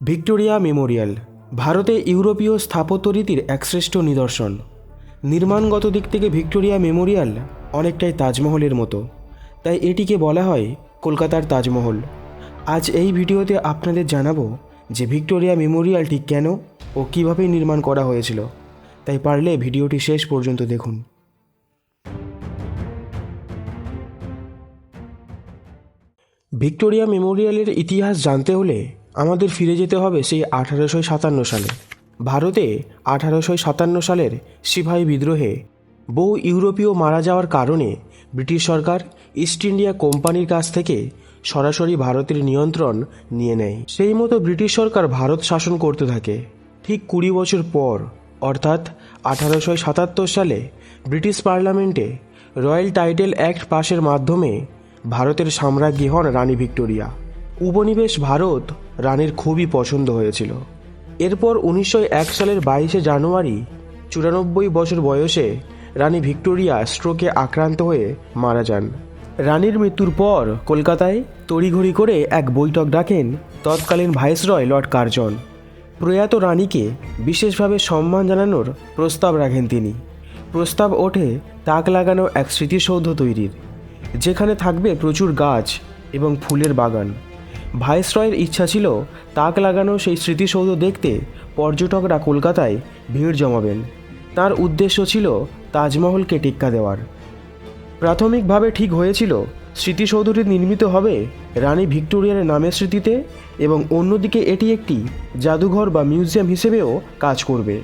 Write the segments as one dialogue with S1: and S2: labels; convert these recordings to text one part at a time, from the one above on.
S1: Victoria Memorial ভারতে ইউরোপীয় স্থাপত্য রীতির এক শ্রেষ্ঠ নিদর্শন। নির্মাণগত দিক থেকে ভিক্টোরিয়া মেমোরিয়াল অনেকটাই তাজমহলের মতো, তাই এটিকে বলা হয় কলকাতার তাজমহল। আজ এই ভিডিওতে আপনাদের জানাবো যে ভিক্টোরিয়া মেমোরিয়ালটি কেন ও কীভাবে নির্মাণ করা হয়েছিল, তাই পারলে ভিডিওটি শেষ পর্যন্ত দেখুন। ভিক্টোরিয়া মেমোরিয়ালের ইতিহাস জানতে হলে আমাদের ফিরে যেতে হবে সেই 1857 সালে। ভারতে 1857 সালের সিপাহী বিদ্রোহে বহু ইউরোপীয় মারা যাওয়ার কারণে ব্রিটিশ সরকার ইস্ট ইন্ডিয়া কোম্পানির কাছ থেকে সরাসরি ভারতের নিয়ন্ত্রণ নিয়ে নেয়। সেই মতো ব্রিটিশ সরকার ভারত শাসন করতে থাকে। ঠিক 20 বছর পর অর্থাৎ 1877 সালে ব্রিটিশ পার্লামেন্টে রয়্যাল টাইটেল অ্যাক্ট পাশের মাধ্যমে ভারতের সাম্রাজ্ঞী হন রানী ভিক্টোরিয়া। উপনিবেশ ভারত রানীর খুবই পছন্দ হয়েছিল। এরপর 1901 সালের 22 জানুয়ারি 94 বছর বয়সে রানী ভিক্টোরিয়া স্ট্রোকে আক্রান্ত হয়ে মারা যান। রানীর মৃত্যুর পর কলকাতায় তড়িঘড়ি করে এক বৈঠক ডাকেন তৎকালীন ভাইসরয় লর্ড কার্জন। প্রয়াত রানীকে বিশেষভাবে সম্মান জানানোর প্রস্তাব রাখেন তিনি। প্রস্তাব ওঠে তাক লাগানো এক স্মৃতিসৌধ তৈরির, যেখানে থাকবে প্রচুর গাছ এবং ফুলের বাগান। ভাইসরয়ের ইচ্ছা ছিল তাক লাগানো সেই স্মৃতিসৌধ দেখতে পর্যটকরা কলকাতায় ভিড় জমাবেন। তার উদ্দেশ্য ছিল তাজমহলকে টেক্কা দেওয়ার। প্রাথমিকভাবে ঠিক হয়েছিল স্মৃতিসৌধটি নির্মিত হবে রানী ভিক্টোরিয়ার নামের স্মৃতিতে, এবং অন্যদিকে এটি একটি জাদুঘর বা মিউজিয়াম হিসেবেও কাজ করবে।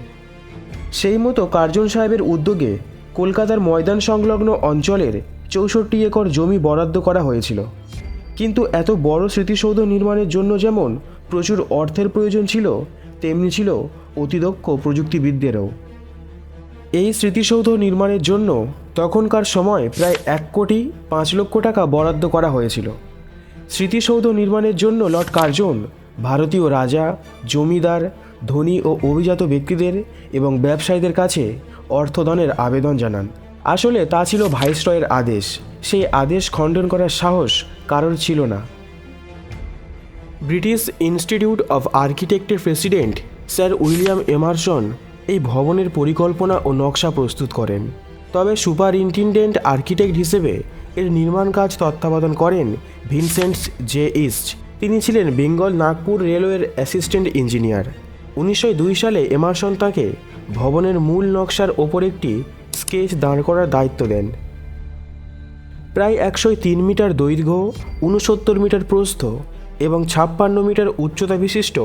S1: সেই মতো কার্জন সাহেবের উদ্যোগে কলকাতার ময়দান সংলগ্ন অঞ্চলের 64 একর জমি বরাদ্দ করা হয়েছিল। কিন্তু এত বড় স্মৃতিসৌধ নির্মাণের জন্য যেমন প্রচুর অর্থের প্রয়োজন ছিল, তেমনি ছিল অতিদক্ষ প্রযুক্তিবিদদেরও। এই স্মৃতিসৌধ নির্মাণের জন্য তখনকার সময় প্রায় 1,05,00,000 টাকা বরাদ্দ করা হয়েছিল। স্মৃতিসৌধ নির্মাণের জন্য লর্ড কার্জন ভারতীয় রাজা, জমিদার, ধনী ও অভিজাত ব্যক্তিদের এবং ব্যবসায়ীদের কাছে অর্থদানের আবেদন জানান। আসলে তা ছিল ভাইসরয়ের আদেশ। সেই আদেশ খণ্ডন করার সাহস কারোর ছিল না। ব্রিটিশ ইনস্টিটিউট অফ আর্কিটেক্টের প্রেসিডেন্ট স্যার উইলিয়াম এমারসন এই ভবনের পরিকল্পনা ও নকশা প্রস্তুত করেন। তবে সুপারিনটেনডেন্ট আর্কিটেক্ট হিসেবে এর নির্মাণ কাজ তত্ত্বাবধান করেন ভিনসেন্ট জে ইস্ট। তিনি ছিলেন বেঙ্গল নাগপুর রেলওয়ের অ্যাসিস্ট্যান্ট ইঞ্জিনিয়ার। 1902 সালে এমারসন তাকে ভবনের মূল নকশার ওপর একটি স্কেচ দাঁড় করার দায়িত্ব দেন। প্রায় 103 মিটার দৈর্ঘ্য, 69 মিটার প্রস্থ এবং 56 মিটার উচ্চতা বিশিষ্ট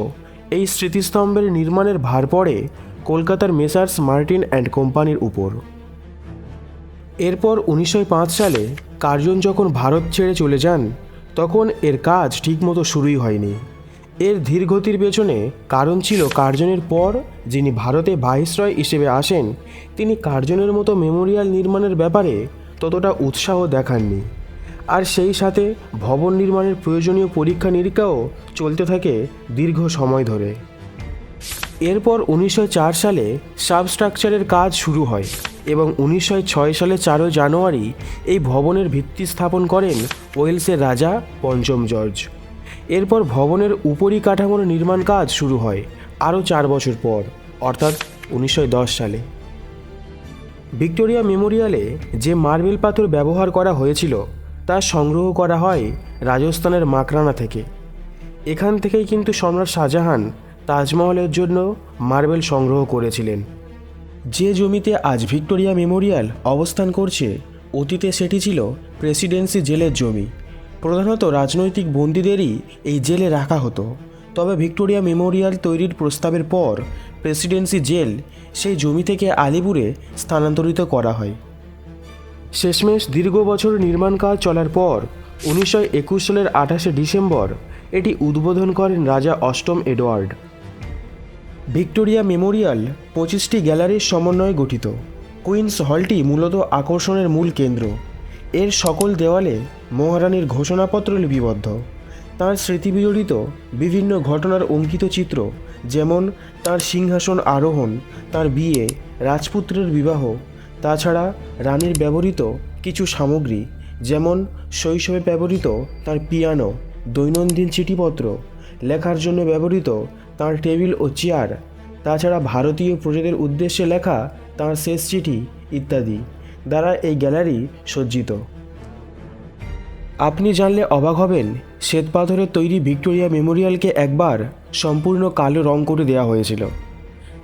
S1: এই স্মৃতিস্তম্ভের নির্মাণের ভার পড়ে কলকাতার মেসার্স মার্টিন অ্যান্ড কোম্পানির উপর। এরপর 1905 সালে কার্জন যখন ভারত ছেড়ে চলে যান, তখন এর কাজ ঠিকমতো শুরুই হয়নি। এর ধীরগতির পেছনে কারণ ছিল কার্জনের পর যিনি ভারতে ভাইসরয় হিসেবে আসেন, তিনি কার্জনের মতো মেমোরিয়াল নির্মাণের ব্যাপারে ততটা উৎসাহ দেখাননি। আর সেই সাথে ভবন নির্মাণের প্রয়োজনীয় পরীক্ষা নিরীক্ষাও চলতে থাকে দীর্ঘ সময় ধরে। এরপর 1904 সালে সাবস্ট্রাকচারের কাজ শুরু হয় এবং 1906 সালে 4 জানুয়ারি এই ভবনের ভিত্তি স্থাপন করেন ওয়েলসের রাজা পঞ্চম জর্জ। এরপর ভবনের উপরিকাঠামোর নির্মাণ কাজ শুরু হয় আরও 4 বছর পর, অর্থাৎ 1910 সালে। ভিক্টোরিয়া মেমোরিয়ালে যে মার্বেল পাথর ব্যবহার করা হয়েছিল তা সংগ্রহ করা হয় রাজস্থানের মাকরানা থেকে। এখান থেকেই কিন্তু সম্রাট শাহজাহান তাজমহলের জন্য মার্বেল সংগ্রহ করেছিলেন। যে জমিতে আজ ভিক্টোরিয়া মেমোরিয়াল অবস্থান করছে, অতীতে সেটি ছিল প্রেসিডেন্সি জেলের জমি। প্রধানত রাজনৈতিক বন্দীদেরই এই জেলে রাখা হতো। তবে ভিক্টোরিয়া মেমোরিয়াল তৈরির প্রস্তাবের পর প্রেসিডেন্সি জেল সেই জমি থেকে আলিপুরে স্থানান্তরিত করা হয়। শেষমেশ দীর্ঘ বছর নির্মাণ কাজ চলার পর 1921 সালের 28 ডিসেম্বর এটি উদ্বোধন করেন রাজা অষ্টম এডওয়ার্ড। ভিক্টোরিয়া মেমোরিয়াল 25টি গ্যালারির সমন্বয়ে গঠিত। কুইন্স হলটি মূলত আকর্ষণের মূল কেন্দ্র। এর সকল দেওয়ালে মহারানীর ঘোষণাপত্র লিপিবদ্ধ। তাঁর স্মৃতিবিজড়িত বিভিন্ন ঘটনার অঙ্কিত চিত্র, যেমন তাঁর সিংহাসন আরোহণ, তাঁর বিয়ে, রাজপুত্রের বিবাহ, তাছাড়া রানীর ব্যবহৃত কিছু সামগ্রী, যেমন শৈশবে ব্যবহৃত তাঁর পিয়ানো, দৈনন্দিন চিঠিপত্র, লেখার জন্য ব্যবহৃত তাঁর টেবিল ও চেয়ার, তাছাড়া ভারতীয় প্রজাদের উদ্দেশ্যে লেখা তাঁর শেষ চিঠি ইত্যাদি দ্বারা এই গ্যালারি সজ্জিত। আপনি জানলে অবাক হবেন, শ্বেতপাথরের তৈরি ভিক্টোরিয়া মেমোরিয়ালকে একবার সম্পূর্ণ কালো রং করে দেওয়া হয়েছিল।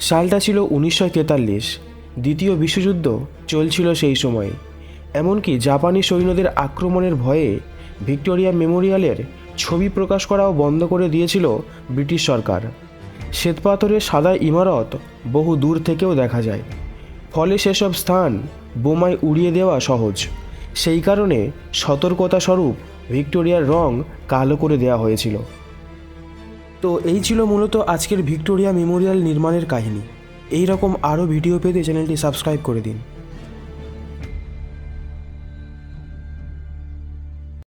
S1: সালটা ছিল 1943। দ্বিতীয় বিশ্বযুদ্ধ চলছিল সেই সময়। এমনকি জাপানি সৈন্যদের আক্রমণের ভয়ে ভিক্টোরিয়া মেমোরিয়ালের ছবি প্রকাশ করাও বন্ধ করে দিয়েছিল ব্রিটিশ সরকার। শ্বেতপাথরের সাদা ইমারত বহু দূর থেকেও দেখা যায়, ফলে সেসব স্থান বোমায় উড়িয়ে দেওয়া সহজ। সেই কারণে সতর্কতা স্বরূপ ভিক্টোরিয়ার রং কালো করে দেওয়া হয়েছিল। তো এই ছিল মূলত আজকের ভিক্টোরিয়া মেমোরিয়াল নির্মাণের কাহিনী। এই রকম আরও ভিডিও পেতে চ্যানেলটি সাবস্ক্রাইব করে দিন।